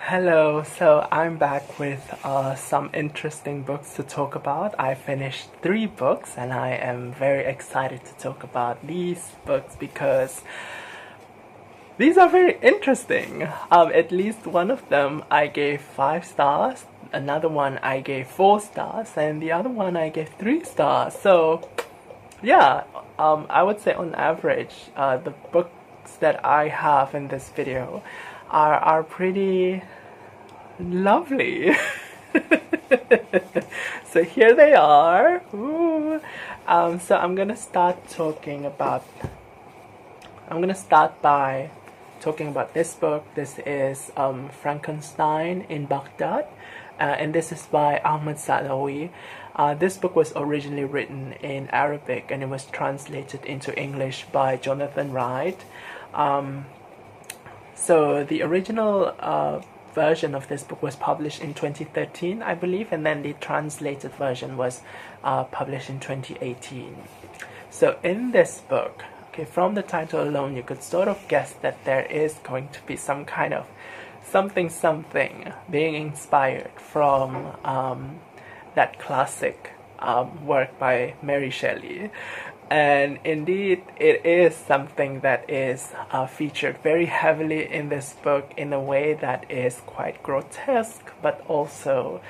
Hello, so I'm back with some interesting books to talk about. I finished 3 books and I am very excited to talk about these books because these are very interesting. At least one of them I gave 5 stars, another one I gave 4 stars, and the other one I gave 3 stars. So, yeah, I would say on average, the books that I have in this video are pretty lovely. So here they are. Ooh. So I'm gonna start by talking about this book. This is Frankenstein in Baghdad, and this is by Ahmed saaawi. This book was originally written in Arabic and it was translated into English by Jonathan Wright. So the original version of this book was published in 2013, I believe, and then the translated version was published in 2018. So in this book, okay, from the title alone, you could sort of guess that there is going to be some kind of something being inspired from that classic work by Mary Shelley. And indeed, it is something that is featured very heavily in this book in a way that is quite grotesque, but also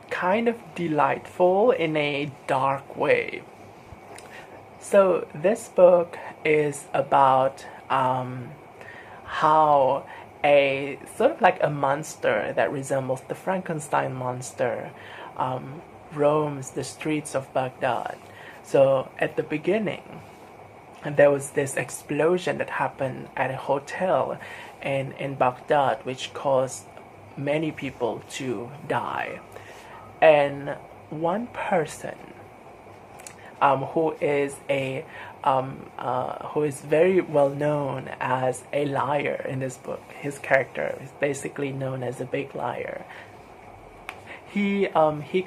kind of delightful in a dark way. So this book is about how a sort of like a monster that resembles the Frankenstein monster roams the streets of Baghdad. So at the beginning, there was this explosion that happened at a hotel in Baghdad, which caused many people to die. And one person who is very well known as a liar in this book, his character is basically known as a big liar. He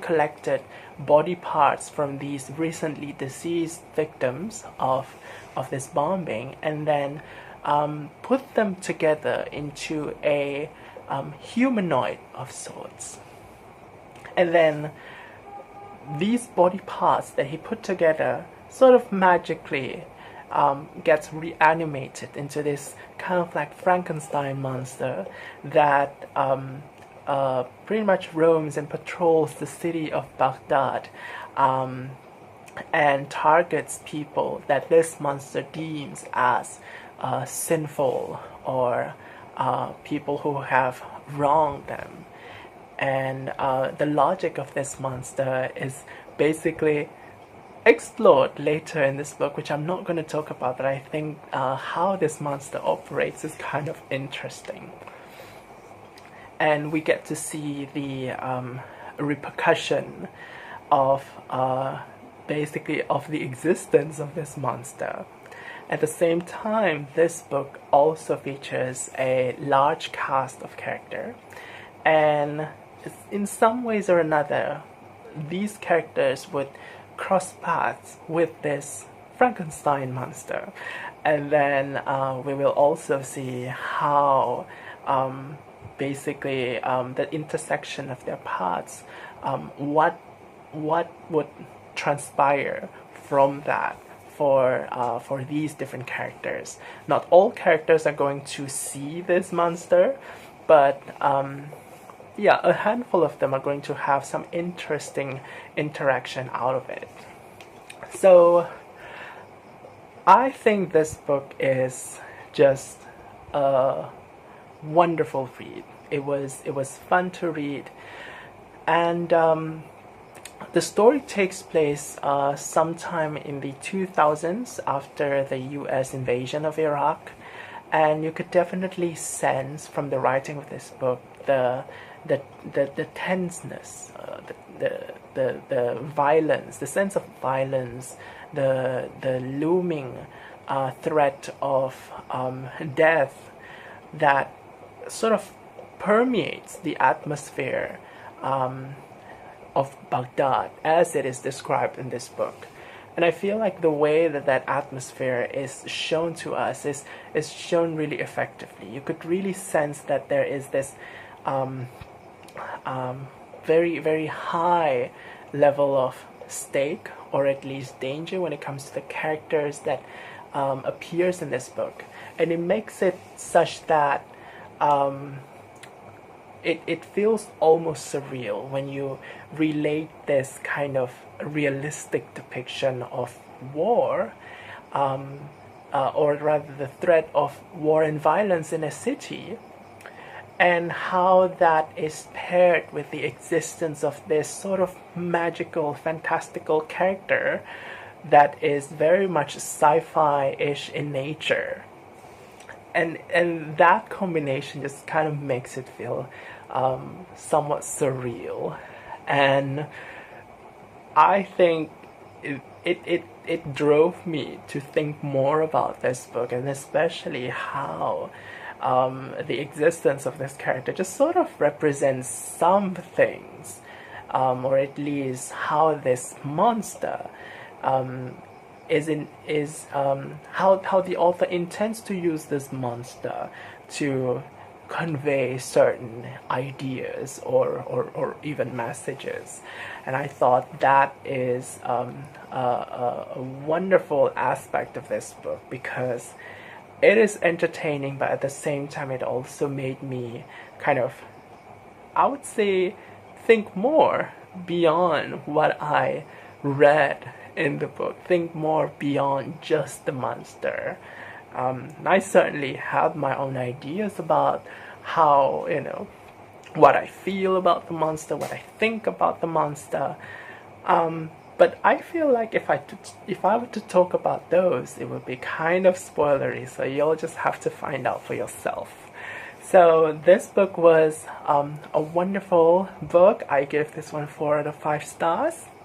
collected body parts from these recently deceased victims of this bombing, and then put them together into a humanoid of sorts. And then these body parts that he put together sort of magically gets reanimated into this kind of like Frankenstein monster that pretty much roams and patrols the city of Baghdad and targets people that this monster deems as sinful or people who have wronged them. And the logic of this monster is basically explored later in this book, which I'm not going to talk about, but I think how this monster operates is kind of interesting. And we get to see the repercussion of basically of the existence of this monster. At the same time, this book also features a large cast of characters, and in some ways or another, these characters would cross paths with this Frankenstein monster. And then we will also see how basically the intersection of their paths, what would transpire from that for these different characters. Not all characters are going to see this monster, but yeah, a handful of them are going to have some interesting interaction out of it. So I think this book is just a wonderful read. It was fun to read, and the story takes place sometime in the 2000s after the U.S. invasion of Iraq, and you could definitely sense from the writing of this book the tenseness, the violence, the sense of violence, the looming threat of death that sort of permeates the atmosphere of Baghdad as it is described in this book. And I feel like the way that that atmosphere is shown to us is shown really effectively. You could really sense that there is this very, very high level of stake, or at least danger, when it comes to the characters that appears in this book. And it makes it such that it feels almost surreal when you relate this kind of realistic depiction of war, or rather the threat of war and violence in a city, and how that is paired with the existence of this sort of magical, fantastical character that is very much sci-fi-ish in nature. And that combination just kind of makes it feel somewhat surreal. And I think it drove me to think more about this book, and especially how the existence of this character just sort of represents some things, or at least how this monster how the author intends to use this monster to convey certain ideas or even messages. And I thought that is a wonderful aspect of this book, because it is entertaining, but at the same time it also made me kind of, I would say, think more beyond what I read in the book, think more beyond just the monster. I certainly have my own ideas about how, what I feel about the monster, what I think about the monster. But I feel like if I were to talk about those, it would be kind of spoilery, so you'll just have to find out for yourself. So this book was a wonderful book. I give this one 4 out of 5 stars.